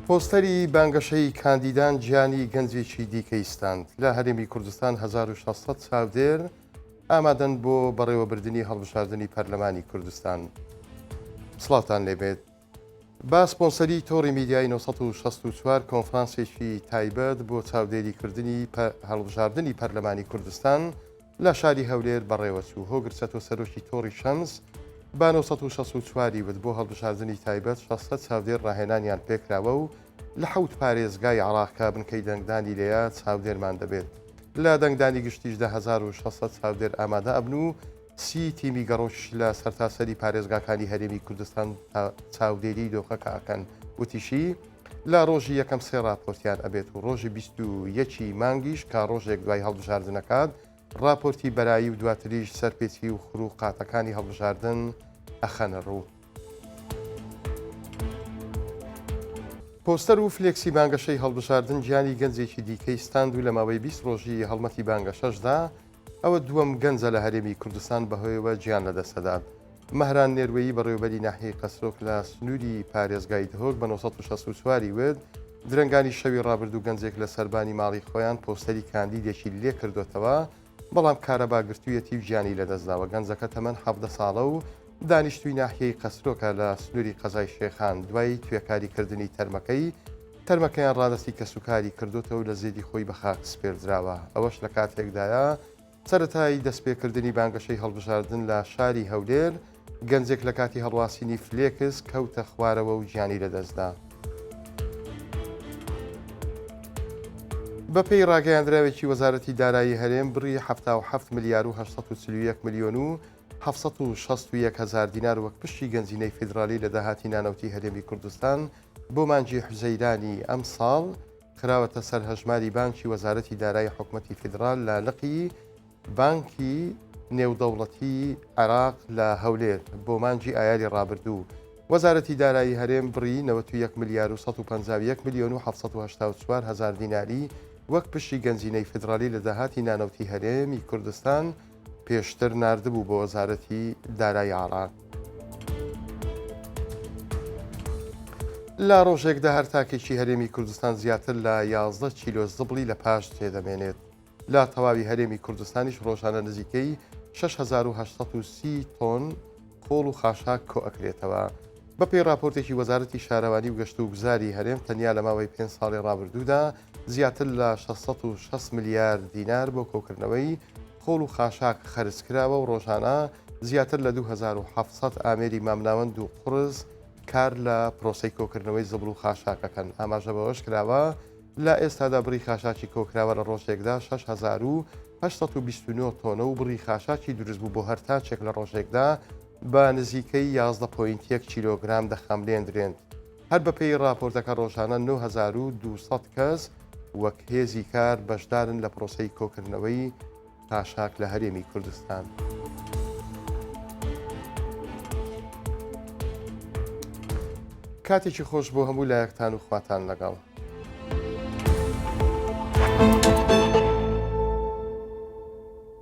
پۆستەری بانگەشەی کاندیدان گیانی گەنجێکی دیکەیستاند لە هەرێمی کوردستان 1600 چاودێر ئامادەن بۆ بەڕێوەبردننی هەڵبژاردننی پەرلەمانی کوردستان. سڵاتان لێبێت. با سپۆنسەری تۆڕی میدیای 1964 کۆنفرانسێکی تایبەت بۆ چاودێریکردنی هەڵبژاردننی پەرلەمانی کوردستان لە شاری هەولێر بەڕێوەچوو. هۆگرچەتۆ سەرۆکی تۆڕی شەمس با 1964 وت بۆ هەڵبژاردننی تایبەت 600 چاودێر ڕاهێنانیان پێکراوە و لە حەوت پارێزگای عراقا بنکەی دەنگدانی لێیە چاودێرمان دەبێت. لە دەنگدانی گشتیشدا 1600 چاودێر ئامادە ئەبن و 30 تیمی گەڕۆژ لە سەرتاسەری پارێزگاکانی هەرێمی کوردستان چاودێری دۆخەکە ئەکەن. وتیشی لە ڕۆژی یەکەم سێ راپۆرتیان ئەبێت و ڕۆژی 21 مانگیش کا ڕۆژێک دوای هەڵبژاردنەکات راپۆرتی بەرایی و دواتریش سەرپێچی و خروقاتەکانی هەڵبژاردن ئەخەنە ڕوو. پۆستەر و فلێکسی بانگەشەی هەڵبژاردن گیانی گەنجێکی دیکەی ستاند و لە ماوەی 20 ڕۆژی هەڵمەتی بانگەشەشدا ئەوە دووەم گەنجە لە هەرێمی کوردستان بەهۆیەوە گیان لەدەستەدات. مەهران نێروەیی بەڕێوەبەری ناحیەی قەسرۆک لە سنووری پارێزگای دهۆک بە 1964 وت درەنگانی شەوی ڕابردوو گەنجێک لە سەربانی ماڵی خۆیان پۆستەری کاندیدێکی لێ کردوتەوە، بەڵام کارەباگرتوویەتی و گیانی لەدەستداوە. گەنجەکە تەمەن 17 ساڵە و دانیشتووی ناحیەی قەسرۆکە لە سنووری قەزای شێخان. دوای توێکاریکردنی تەرمەکەیان ڕادستی کەسوکاری کردوتەوە و لە زێدی خۆی بە خاک سپێردراوە. ئەوەش لە کاتێکدایە سەرەتایی دەستپێکردنی بانگەشەی هەڵبژاردن لە شاری هەولێر گەنجێک لە کاتی هەڵواسینی فلێکس کەوتە خوارەوە و گیانی لەدەستدا. بەپێی ڕاگەیاندراوێکی وەزارەتی دارایی هەرێم بڕی 77 ملیار و 841 ملیۆن و 761 هزار دینار وەک پشتی گەنجینەی فیدرالی لە داهاتی نانەوتی هەرێمی کوردستان بۆ مانجی حوزەیرانی ئەم ساڵ خراوەتە سەر هەژماری بانکی وەزارەتی دارایی حکوومەتی فیدرال لە لقی بانکی نێودەوڵەتی عێراق لە هەولێر بۆ مانجی ئایاری ڕابردوو. وەزارەتی دارایی هەرێم بڕی 91 ملیار و 151 ملیۆن و 784 هزار دیناری وەک پشتی گەنجینەی فیدرالی لە داهاتی نانەوتی هەرێمی کوردستان پێشتر ناردبوو بۆ وەزارەتی دارایی عێراق. لە ڕۆژێکدا هەر تاکێکی هەرێمی کوردستان زیاتر لە 11 کیلۆ زبڵی لە پاش تێدەمێنێت. لە تەواوی هەرێمی کوردستانیش ڕۆژانە نزیکەی 6830 تۆن خۆڵ و خاشاک کۆ ئەکرێتەوە. بەپێی راپۆرتێکی وەزارەتی شارەوانی و گەشت و گوزاری هەرێم تەنیا لە ماوەی 5 ساڵی ڕابردوودا زیاتر لە 660 ملیار دینار بۆ کۆکردنەوەی خۆڵ و خاشاک خەرجکراوە و ڕۆژانە زیاتر لە 2700 ئامێری مامناوەند و قورس کار لە پرۆسەی کۆکردنەوەی زبڵ و خاشاکەکەن. ئاماژە بەوەش کراوە لە ئێستادا بڕی خاشاکی کۆکراوە لە ڕۆژێکدا 6829 تۆنە و بڕی خاشاکی دروست بوو بۆ هەر تاچێک لە ڕۆژێکدا بە نزیکەی 11.1 کیلۆگرام دەخەملێندرێن. هەر بەپێی راپۆرتەکە ڕۆژانە 9200 کەس وەک هێزی کار بەشدارن لە پرۆسەی کۆکردنەوەی خاشاک لە هەرێمی کوردستان. کاتێکی خۆش بۆ هەموو لایەکتان و خواتان لەگەڵ.